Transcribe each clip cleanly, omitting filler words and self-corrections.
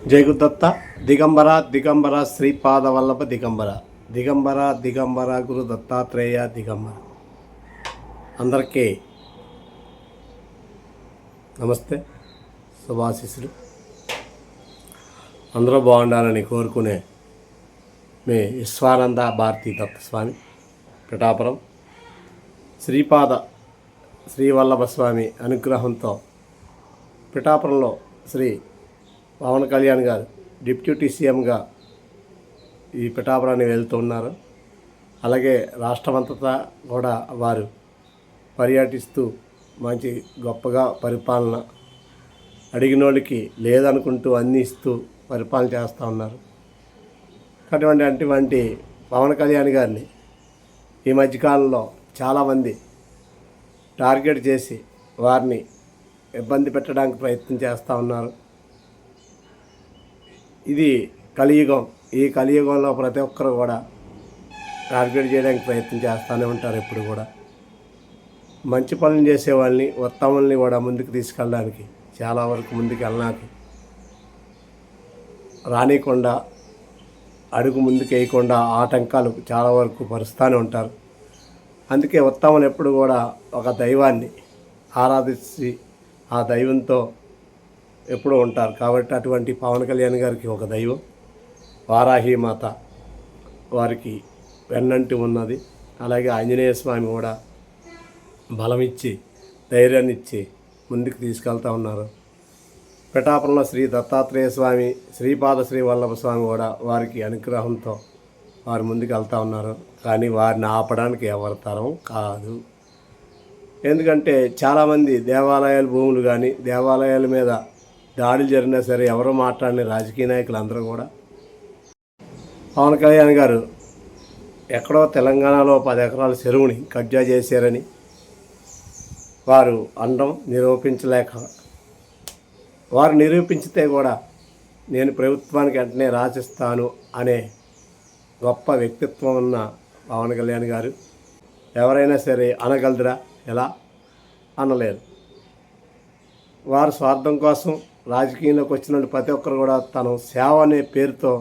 జై గురుదత్త. దిగంబర దిగంబర శ్రీపాద వల్లభ దిగంబర దిగంబర దిగంబర గురు దత్తాత్రేయ దిగంబర. అందరికీ నమస్తే, శుభాశీస్సులు. అందరూ బాగుండాలని కోరుకునే మీ విశ్వానంద భారతీ దత్తస్వామి, పిఠాపురం. శ్రీపాద శ్రీవల్లభ స్వామి అనుగ్రహంతో పిఠాపురంలో శ్రీ పవన్ కళ్యాణ్ గారు డిప్యూటీ సీఎంగా ఈ పిఠాపురాన్ని వెళ్తున్నారు. అలాగే రాష్ట్రమంతటా కూడా వారు పర్యటిస్తూ మంచి గొప్పగా పరిపాలన, అడిగినోళ్ళకి లేదనుకుంటూ అన్నీ ఇస్తూ పరిపాలన చేస్తూ ఉన్నారు. అటువంటి పవన్ కళ్యాణ్ గారిని ఈ మధ్యకాలంలో చాలామంది టార్గెట్ చేసి వారిని ఇబ్బంది పెట్టడానికి ప్రయత్నం చేస్తూ ఉన్నారు. ఇది కలియుగం. ఈ కలియుగంలో ప్రతి ఒక్కరు కూడా టార్గెట్ చేయడానికి ప్రయత్నం చేస్తూనే ఉంటారు. ఎప్పుడు కూడా మంచి పనులు చేసే వాళ్ళని, ఉత్తముల్ని కూడా ముందుకు తీసుకెళ్ళడానికి, చాలా వరకు ముందుకు వెళ్ళడానికి రానికుండా, అడుగు ముందుకు వేయకుండా ఆటంకాలు చాలా వరకు పరుస్తూనే ఉంటారు. అందుకే ఉత్తములు ఎప్పుడు కూడా ఒక దైవాన్ని ఆరాధించి ఆ దైవంతో ఎప్పుడూ ఉంటారు. కాబట్టి అటువంటి పవన్ కళ్యాణ్ గారికి ఒక దైవం వారాహి మాత వారికి వెన్నంటి ఉన్నది. అలాగే ఆంజనేయ స్వామి కూడా బలమిచ్చి ధైర్యాన్ని ఇచ్చి ముందుకు తీసుకెళ్తూ ఉన్నారు. పిఠాపురంలో శ్రీ దత్తాత్రేయ స్వామి, శ్రీపాద శ్రీ వల్లభ స్వామి కూడా వారికి అనుగ్రహంతో వారు ముందుకు వెళ్తూ ఉన్నారు. కానీ వారిని ఆపడానికి ఎవరి తరం కాదు. ఎందుకంటే చాలామంది దేవాలయాల భూములు కానీ, దేవాలయాల మీద దాడులు జరిగినా సరే ఎవరో మాట్లాడిన రాజకీయ నాయకులు అందరూ కూడా పవన్ కళ్యాణ్ గారు ఎక్కడో తెలంగాణలో 10 ఎకరాల చెరువుని కబ్జా చేశారని వారు అనడం నిరూపించలేక, వారు నిరూపించితే కూడా నేను ప్రభుత్వానికి వెంటనే రాసిస్తాను అనే గొప్ప వ్యక్తిత్వం ఉన్న పవన్ కళ్యాణ్ గారు ఎవరైనా సరే అనగలదురా? ఎలా అనలేరు. వారు స్వార్థం కోసం రాజకీయంలోకి వచ్చిన ప్రతి ఒక్కరు కూడా తన సేవ అనే పేరుతో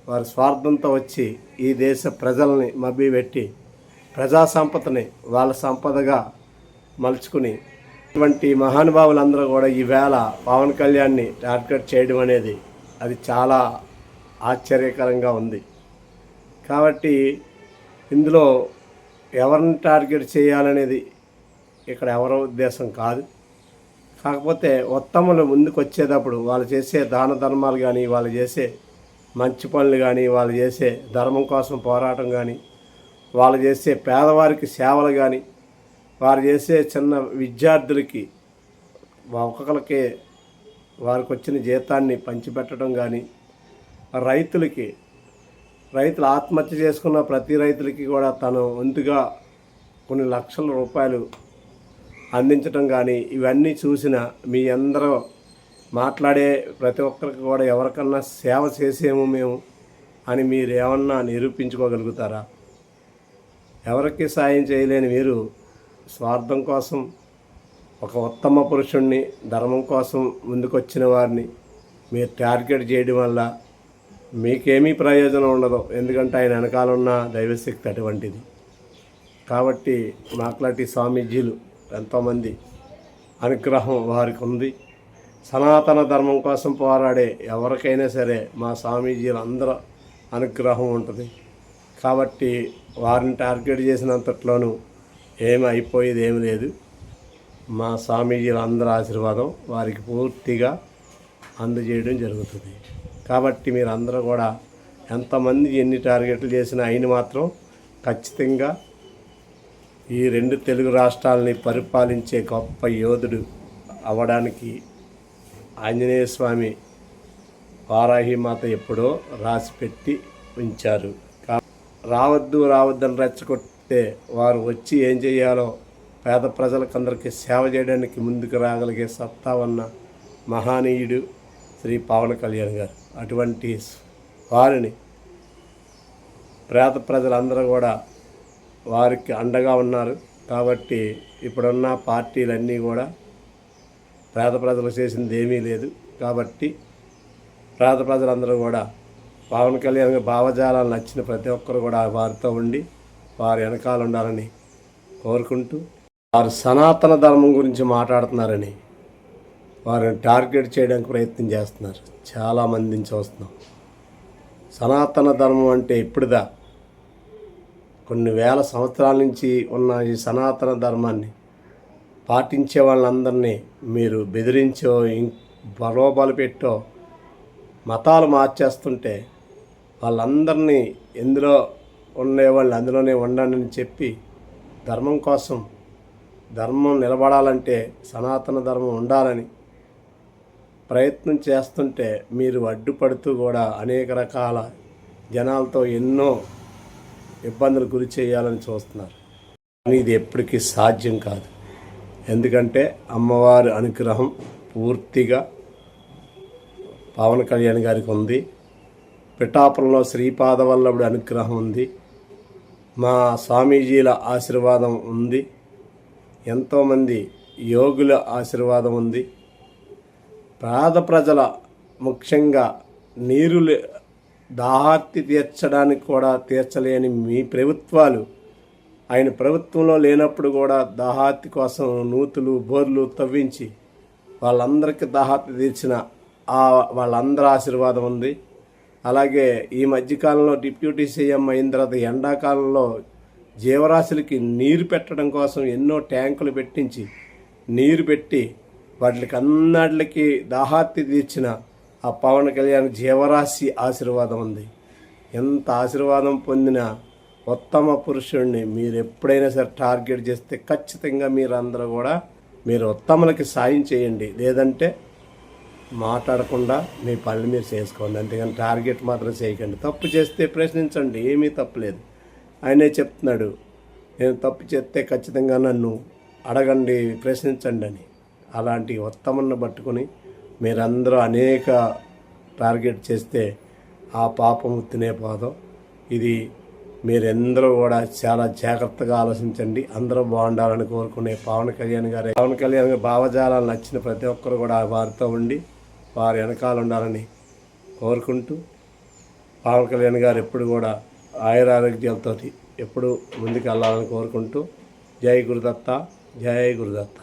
వారి స్వార్థంతో వచ్చి ఈ దేశ ప్రజల్ని మభ్యపెట్టి ప్రజా సంపదని వాళ్ళ సంపదగా మలుచుకుని ఇటువంటి మహానుభావులందరూ కూడా ఈవేళ పవన్ కళ్యాణ్ని టార్గెట్ చేయడం అనేది అది చాలా ఆశ్చర్యకరంగా ఉంది. కాబట్టి ఇందులో ఎవరిని టార్గెట్ చేయాలనేది ఇక్కడ ఎవరి ఉద్దేశం కాదు. కాకపోతే ఉత్తములు ముందుకు వచ్చేటప్పుడు వాళ్ళు చేసే దాన ధర్మాలు కానీ, వాళ్ళు చేసే మంచి పనులు కానీ, వాళ్ళు చేసే ధర్మం కోసం పోరాటం కానీ, వాళ్ళు చేసే పేదవారికి సేవలు కానీ, వారు చేసే చిన్న విద్యార్థులకి ఒక్కొక్కరికి వారికి వచ్చిన జీతాన్ని పంచిపెట్టడం కానీ, రైతులు ఆత్మహత్య చేసుకున్న ప్రతి రైతులకి కూడా తను వంతుగా కొన్ని లక్షల రూపాయలు అందించడం కానీ, ఇవన్నీ చూసిన మీ అందరూ మాట్లాడే ప్రతి ఒక్కరికి కూడా ఎవరికన్నా సేవ చేసేమో మేము అని మీరు ఏమన్నా నిరూపించుకోగలుగుతారా? ఎవరికి సాయం చేయలేని మీరు స్వార్థం కోసం ఒక ఉత్తమ పురుషుణ్ణి, ధర్మం కోసం ముందుకొచ్చిన వారిని మీరు టార్గెట్ చేయడం వల్ల మీకేమీ ప్రయోజనం ఉండదు. ఎందుకంటే ఆయన వెనకాలన్న దైవశక్తి అటువంటిది. కాబట్టి మాట్లాడి స్వామీజీలు ఎంతోమంది అనుగ్రహం వారికి ఉంది. సనాతన ధర్మం కోసం పోరాడే ఎవరికైనా సరే మా స్వామీజీలు అందరూ అనుగ్రహం ఉంటుంది. కాబట్టి వారిని టార్గెట్ చేసినంతట్లోనూ ఏమి అయిపోయేది ఏమి లేదు. మా స్వామీజీల అందరి ఆశీర్వాదం వారికి పూర్తిగా అందజేయడం జరుగుతుంది. కాబట్టి మీరు అందరూ కూడా ఎంతమంది ఎన్ని టార్గెట్లు చేసినా ఆయన మాత్రం ఖచ్చితంగా ఈ 2 తెలుగు రాష్ట్రాలని పరిపాలించే గొప్ప యోధుడు అవ్వడానికి ఆంజనేయ స్వామి, వారాహి మాత ఎప్పుడో రాసిపెట్టి ఉంచారు. రావద్దని రెచ్చగొట్టే వారు వచ్చి ఏం చేయాలో పేద ప్రజలకందరికీ సేవ చేయడానికి ముందుకు రాగలిగే సత్తా ఉన్న మహానీయుడు శ్రీ పవన్ కళ్యాణ్ గారు. అటువంటి వారిని పేద ప్రజలందరూ కూడా వారికి అండగా ఉన్నారు. కాబట్టి ఇప్పుడున్న పార్టీలన్నీ కూడా పేద ప్రజలు చేసింది ఏమీ లేదు. కాబట్టి పేద ప్రజలందరూ కూడా పవన్ కళ్యాణ్ భావజాలాలు నచ్చిన ప్రతి ఒక్కరు కూడా వారితో ఉండి వారి వెనకాల ఉండాలని కోరుకుంటూ, వారు సనాతన ధర్మం గురించి మాట్లాడుతున్నారని వారిని టార్గెట్ చేయడానికి ప్రయత్నం చేస్తున్నారు. చాలామందిని చూస్తున్నాం. సనాతన ధర్మం అంటే ఇప్పుడుదా, కొన్ని వేల సంవత్సరాల నుంచి ఉన్న ఈ సనాతన ధర్మాన్ని పాటించే వాళ్ళందరినీ మీరు బెదిరించో ప్రలోభాలు పెట్టో మతాలు మార్చేస్తుంటే వాళ్ళందరినీ ఎందులో ఉండేవాళ్ళు అందులోనే ఉండండి అని చెప్పి ధర్మం కోసం, ధర్మం నిలబడాలంటే సనాతన ధర్మం ఉండాలని ప్రయత్నం చేస్తుంటే మీరు అడ్డుపడుతూ కూడా అనేక రకాల జనాలతో ఎన్నో ఇబ్బందులు గురి చేయాలని చూస్తున్నారు. కానీ ఇది ఎప్పటికీ సాధ్యం కాదు. ఎందుకంటే అమ్మవారి అనుగ్రహం పూర్తిగా పవన్ కళ్యాణ్ గారికి ఉంది. పిఠాపురంలో శ్రీపాదవల్లభుడి అనుగ్రహం ఉంది. మా స్వామీజీల ఆశీర్వాదం ఉంది. ఎంతోమంది యోగుల ఆశీర్వాదం ఉంది. పేద ప్రజల ముఖ్యంగా నీరు దాహార్తి తీర్చడానికి కూడా తీర్చలేని మీ ప్రభుత్వాలు, ఆయన ప్రభుత్వంలో లేనప్పుడు కూడా దాహార్తి కోసం నూతులు బోర్లు తవ్వించి వాళ్ళందరికీ దాహార్తి తీర్చిన వాళ్ళందరి ఆశీర్వాదం ఉంది. అలాగే ఈ మధ్యకాలంలో డిప్యూటీ సీఎం అయిన తర్వాత ఎండాకాలంలో జీవరాశులకి నీరు పెట్టడం కోసం ఎన్నో ట్యాంకులు పెట్టించి నీరు పెట్టి వాటికి అన్నిటికి దాహార్తి తీర్చిన ఆ పవన్ కళ్యాణ్ జీవరాశి ఆశీర్వాదం ఉంది. ఎంత ఆశీర్వాదం పొందిన ఉత్తమ పురుషుడిని మీరు ఎప్పుడైనా సరే టార్గెట్ చేస్తే ఖచ్చితంగా మీరందరూ కూడా మీరు ఉత్తములకి సాయం చేయండి. లేదంటే మాట్లాడకుండా మీ పనులు మీరు చేసుకోండి. అంతేగాని టార్గెట్ మాత్రం చేయకండి. తప్పు చేస్తే ప్రశ్నించండి, ఏమీ తప్పులేదు. ఆయనే చెప్తున్నాడు, నేను తప్పు చేస్తే ఖచ్చితంగా నన్ను అడగండి, ప్రశ్నించండి అని. అలాంటి ఉత్తమను పట్టుకొని మీరందరూ అనేక టార్గెట్ చేస్తే ఆ పాపము తినే పోదాం. ఇది మీరందరూ కూడా చాలా జాగ్రత్తగా ఆలోచించండి. అందరూ బాగుండాలని కోరుకునే పవన్ కళ్యాణ్ గారి భావజాలాలు నచ్చిన ప్రతి ఒక్కరు కూడా వారితో ఉండి వారి వెనకాల ఉండాలని కోరుకుంటూ, పవన్ కళ్యాణ్ గారు ఎప్పుడు కూడా ఆయురారోగ్యాలతో ఎప్పుడు ముందుకు వెళ్ళాలని కోరుకుంటూ, జై గురుదత్త, జై గురుదత్త.